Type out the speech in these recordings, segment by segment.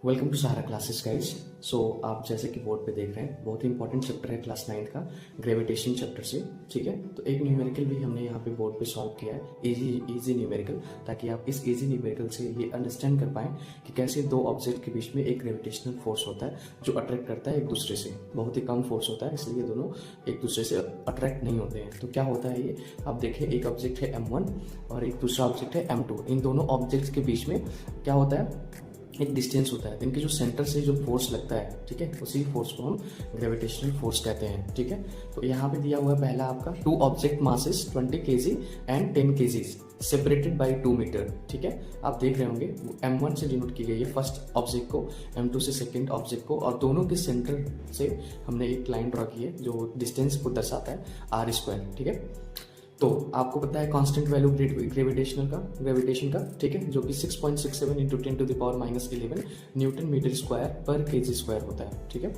Welcome to Sahara classes guys. सो आप जैसे कि बोर्ड पे देख रहे हैं, बहुत ही इंपॉर्टेंट चैप्टर है क्लास 9 का, ग्रेविटेशन चैप्टर से। ठीक है, तो एक न्यूमेरिकल भी हमने यहाँ पे बोर्ड पे सॉल्व किया है, इजी न्यूमेरिकल, ताकि आप इस इजी न्यूमेरिकल से ये अंडरस्टैंड कर पाएं कि कैसे दो ऑब्जेक्ट के बीच में एक ग्रेविटेशनल फोर्स होता है जो अट्रैक्ट करता है एक दूसरे से। बहुत ही कम फोर्स होता है, इसलिए दोनों एक दूसरे से अट्रैक्ट नहीं होते हैं। तो क्या होता है ये आप देखें, एक ऑब्जेक्ट है M1 और एक दूसरा ऑब्जेक्ट है M2। इन दोनों ऑब्जेक्ट्स के बीच में क्या होता है, एक डिस्टेंस होता है। इनके जो सेंटर से जो फोर्स लगता है, ठीक है, उसी फोर्स को हम ग्रेविटेशनल फोर्स कहते हैं। ठीक है, तो यहाँ पे दिया हुआ है पहला आपका two object masses 20 kg and 10 kg separated by 2 metre. ठीक है, आप देख रहे होंगे M1 से डिनोट की गई है फर्स्ट ऑब्जेक्ट को, M2 से सेकंड ऑब्जेक्ट को, और दोनों के सेंटर से हमने एक लाइन ड्रॉ की है जो डिस्टेंस को दर्शाता है r²। ठीक है, तो आपको पता है कांस्टेंट वैल्यू ग्रेविटेशन का, ठीक है, जो कि 6.67 इंटू 10⁻⁻11 न्यूटन मीटर स्क्वायर पर केजी स्क्वायर होता है। ठीक है,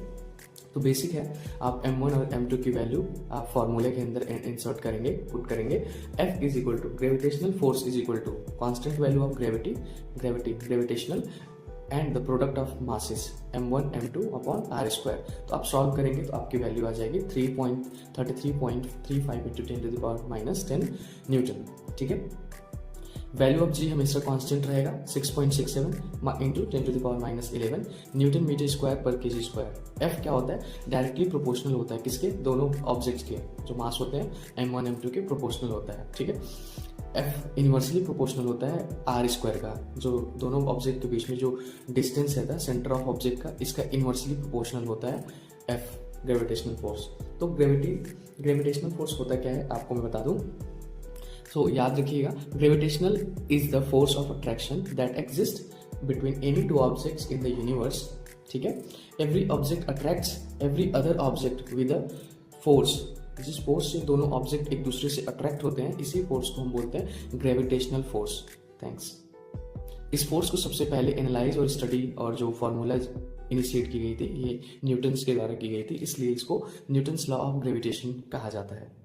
तो बेसिक है, आप M1 और M2 की वैल्यू आप फॉर्मूले के अंदर इंसर्ट करेंगे, पुट करेंगे। F is equal to gravitational force is equal to constant value of gravitational and the product of masses M1 M2 upon r²। तो आप सॉल्व करेंगे तो आपकी वैल्यू आ जाएगी 3.33.35 इंटू 10⁻⁻10 न्यूटन। ठीक है, वैल्यू ऑफ G हमेशा कांस्टेंट रहेगा 6.67 इंटू 10⁻⁻11 न्यूटन मीटर स्क्वायर पर केजी स्क्वायर। F क्या होता है, डायरेक्टली प्रोपोर्शनल होता है किसके, दोनों ऑब्जेक्ट्स के जो मास होते हैं M1 M2 के प्रोपोर्शनल होता है। ठीक है, F इनवर्सली प्रोपोर्शनल होता है r² का, जो दोनों ऑब्जेक्ट के बीच में जो डिस्टेंस रहता है सेंटर ऑफ ऑब्जेक्ट का, इसका इनवर्सली प्रोपोर्शनल होता है F ग्रेविटेशनल फोर्स। तो ग्रेविटेशनल फोर्स होता क्या है आपको मैं बता दूं। सो याद रखिएगा, gravitational is the force of attraction that exist between any two objects in the universe. ठीक है, every object attracts every other object with a force. जिस फोर्स से दोनों ऑब्जेक्ट एक दूसरे से अट्रैक्ट होते हैं, इसी फोर्स को हम बोलते हैं ग्रेविटेशनल फोर्स। थैंक्स। इस फोर्स को सबसे पहले एनालाइज और स्टडी और जो फॉर्मूला इनिशिएट की गई थी, ये न्यूटन्स के द्वारा की गई थी, इसलिए इसको न्यूटन्स लॉ ऑफ ग्रेविटेशन कहा जाता है।